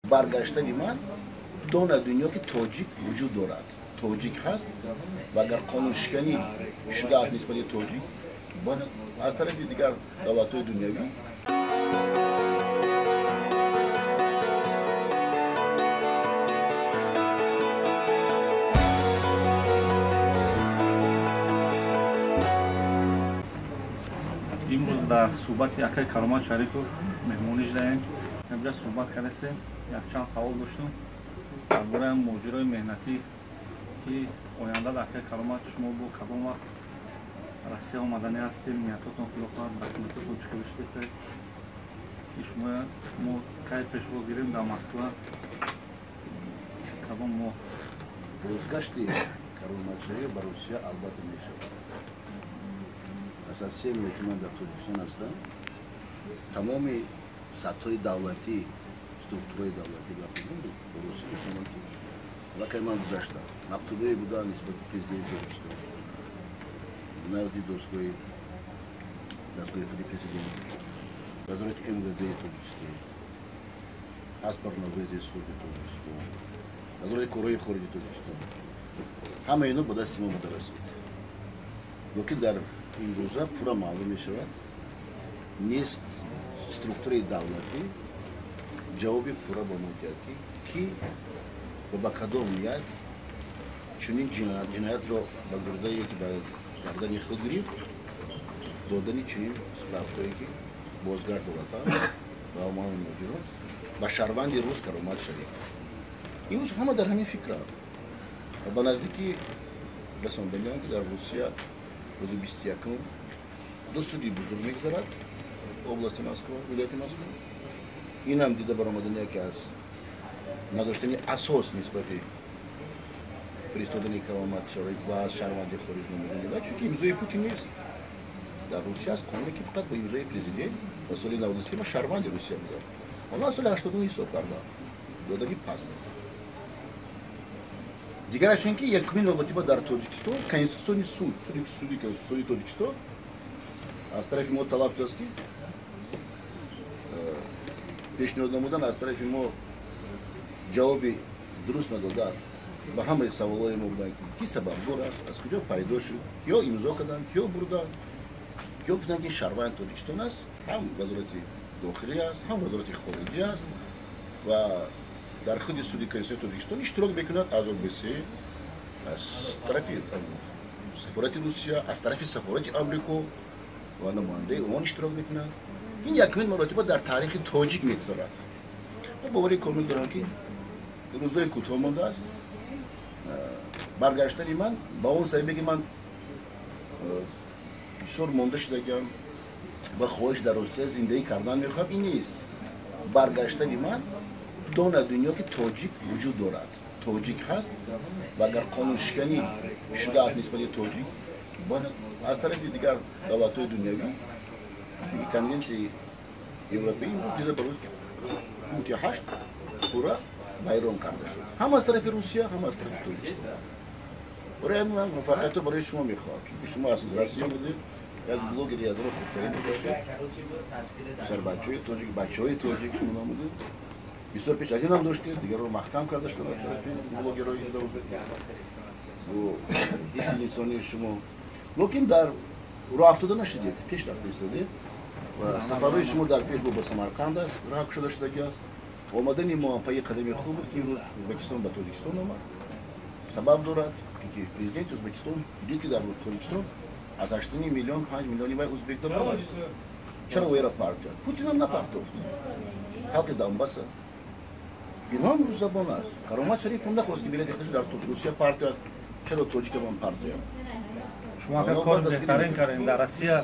برگشتن من دون دنیا که تاجیک وجود دارد تاجیک هست و اگر قانون شکنی شده از نسبت تاجیک از طرف دیگر دولت‌های دنیوی امروز در صحبت اکای کلمات شریکوف مهمونیش داریم. امروز صحبت کردیم یک چند سوال داشتیم درباره ماجرای مهنتی که آینده در اکای کلمات شما با کدام وقت روسیه آمدنی هستیم نیتاتون خلاف دکومنتاتون چطور شده که شما ما کی پیش رو گیریم در مسکو کدام ما بازگشتی کلمات‌های به روسیه البته میشه. اساسی میکنم در توجیهستان هستم. تمام سطح دولتی، استруктурای دولتی و قانونی روسیه استعمال کرد. وقتی من گذاشتم، مکتوبی بود نسبت پرزیدنت توجیهستان. نزدیک دستگاه پرزیدنت، وزارت MVD توجیهستان، پاسپورت نویزی سوری توجیهستان، وزارت کره خارجی توجیهستان. همه اینا با دست ما رسید. لیکن در این روزا پورا معلوم میشود نیست استруктурای دولتی جوابی پورا با ما کرد که با کدام یک چنین جنایت را با گرده یکی باید گردن خود گرفت دادن چنین سپرافایی که بازگرد دولتا و امان موجود و شهروند روز کرامت شریف این همه در همین فکر و به نزدیکی رساندگان که در روسیه روز 21 دو سودی بزرگ میگذرد области Москва ولایت مسکو این هم دیده برآمدن که از نداشتن اساس نسبت فرستادن کرامت شریف و از شهروندی خارج نمیدونید چون که امضای پوتین نیست در روسیه است قانونی که فقط با امضای پرزیدنت و سال 93 ما شهروند روسیه بودیم حالا سال 89 حساب کرده دادن پاسپورت دیگر از اینکه یک کمی نوبتی با در تاجیکستان کنستیتوسیونی سودی کنستیتوسیونی تاجیکستان از طرف ما طلب کرد که پیشنهاد نمودن از طرف ما جوابی درست ندادن به همه سوالای ما بودن که سبب دارد از کجا پیدا شد کیا امضا کردن کیا بردن کیا گفتن که شهروند تاجیکستان است هم وزارت داخلی است هم وزارت خارجی است و در خود سودی کنستیتوسیون تاجیکستان اشتراک میکند از OBSE از طرف سفارت روسیه از طرف سفارت آمریکا و نماینده اون اشتراک میکند این یکمین مراتب در تاریخ تاجیک میگذرد و باوری کامل دارم که روزهای کوتاه مانده است برگشتن من با اون سببی که من بسیار مانده شدگم و خواهش در روسیه زندگی کردن میخوام این نیست برگشتن من دون دنیا که تاجیک وجود دارد تاجیک هست و اگر قانون شکنی شده از نسبت تاجیک از طرف دیگر دولت‌های دنیوی کنونسی اروپایی امروز دیده بروز که متی 8 پورا بیرون کرده شد هم از طرف روسیه هم از طرف تاجیکستان برای من موفقیت رو برای شما میخوام شما از روسیه بودید یک بلوگری از رو خوبترین بودید سر بچه‌های تاجیک شما بودید بسیار پیش از این هم داشتید دیگر رو محکم کرده شد از طرف بلوگرای این دوزه و دیسی انسانی شما لیکن در راه افتاده نشدید پیش رفت ایستادید و سفرهای شما در پیش با سمرقند است راه شده شدگی است آمدن ما پای قدم خوب که امروز ازبکستان به تاجیکستان آمد سبب دارد که پرزیدنت ازبکستان دید که در تاجیکستان از 8 میلیون 5 میلیونی وای ازبک دارد چرا او را پرت کرد پوتین هم نپرتافت خلق دنباس اینا هم روز زبان است کرامت شریف هم نخواست که بلیت اخراج در روسیه پرت کرد چرا تاجیک هم پرت کرد شما اگر کار بهترین کردین در روسیه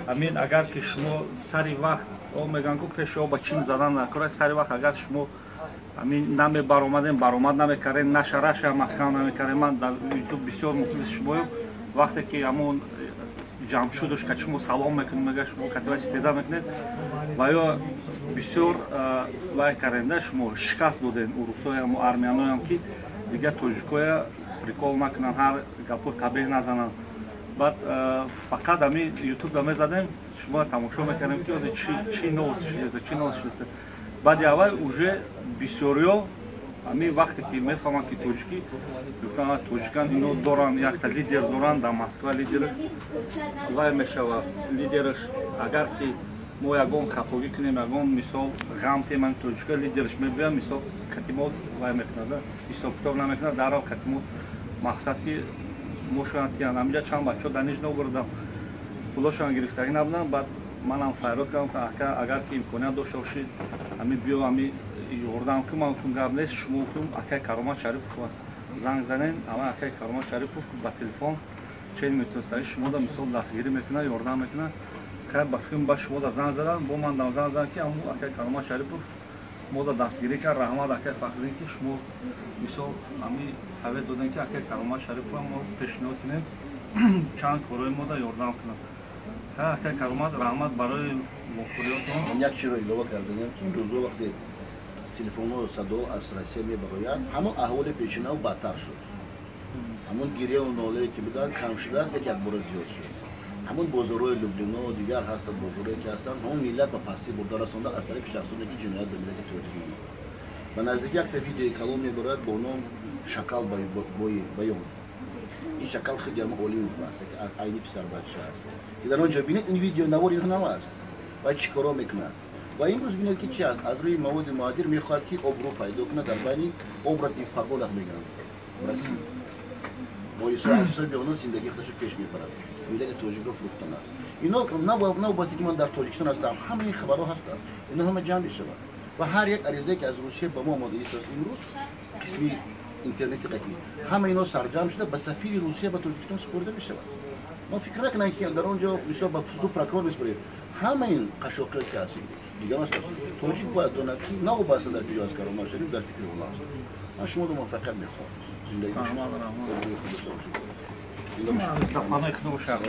همین اگر که شما سری وقت میگن که پیش با چین زدن نکرد سری وقت اگر شما همین نمی برآمد نمیکردین نشرش محکم نمیکردین من در یوتیوب بسیار مخلص شما وقتی که همون جمع شدش که شما سلام میکنید میگه شما کتیبه استیزا میکنید و یا بسیار لایک کردین شما شکست دادین روسای هم و ارمیانای هم که دیگه تاجیکای پریکول نکنن هر گپو قبیح نزنن بعد فقط همین یوتیوب دامه زدیم شما تماشا میکنیم که چی نوز شده баъди аввал уже бисёриё ҳамин вақте ки мефаҳманд ки тоҷикӣ гуфтанд тоҷикан ино доранд якта лидер доранд дар Москва лидераш вай мешавад лидераш агар ки мо ягон хатогӣ кунем ягон мисол ғам теман тоҷика лидераш мебиям мисол катимот вай мекунад ҳисоб китоб намекунад дарҳол катимот мақсад ки мошояд тиян ҳаминҷа чанд бачаҳо дар ниж навбурдам пулошон гирифтагӣ набуданд баъд манам файрод кардам ака агар ки имконият дошта бошед ҳамин биё ҳамин ёрдам кӣ ман гуфтам гап нест шумо гуфтам акай Каромат Шарипов занг занем ама акай Каромат Шарипов ба телефон чен метавонистаи шумо да мисол дастгирӣ мекунад ёрдам мекунад хай ба фикрам ба шумо да занг задан бо ман дам занг задан ки аму акай Каромат Шарипов мо да дастгирӣ кард раҳмат акай фахриддин ки шумо мисол ҳамин совет додем ки акай Каромат Шарипов мо пешниҳод кунем чанд корои мо да ёрдам кунад хай акай Каромат раҳмат барои вохӯриётон як чиро илова карданам ки рӯзо вақте телефонҳо садо аз Россия мебарояд ҳамон аҳволи пешинав бадтар шуд ҳамон гиреву нолае ки буданд кам шуда як бора зиёд шуд ҳамон бозорҳои Люблино дигар ҳастанд бозорҳое ки ҳастанд ҳамон миллат ба пастӣ бурда расонда аз тарафи шахсоне ки ҷиноят ба миллати тоҷикӣ ба наздики якта видеои калон мебарояд бо ном Шакал Баён ин Шакал хеле олимов аст ки аз айни писарбача аст ки дар он ҷо бинед ин видео навори инҳо аст ва чӣ коро мекунад ва имрӯз бинед ки чи аст аз рӯи маводи муаддир мехоҳад ки обрӯ пайдо кунад дар байни обратив пагодах мегӯям расӣ бо ҳисоби онҳо зиндагии худашро пеш мебарад миллати тоҷикро фурӯхтанад ино навбасте ки ман дар тоҷикистон ҳастам ҳамаи хабарҳо ҳастанд ино ҳама ҷамъ мешавад ва ҳар як аризае ки аз русия ба мо омода истост имрӯз қисми интернети қатӣ ҳама ино сарҷамъ шуда ба сафири русия ба тоҷикистон супурда мешавад мо фикр накунам ки дар он ҷо мисол ба фузду прокурор месупорем ҳама ин қашоқиҳое ки ҳаст дигар аст тоҷик бояд донад ки навобаста дар ҷои аз Каромат Шарипов дар фикри он аст ман шумо ро муваффақият мехоҳам зиндагии шумо Панои худо бошад.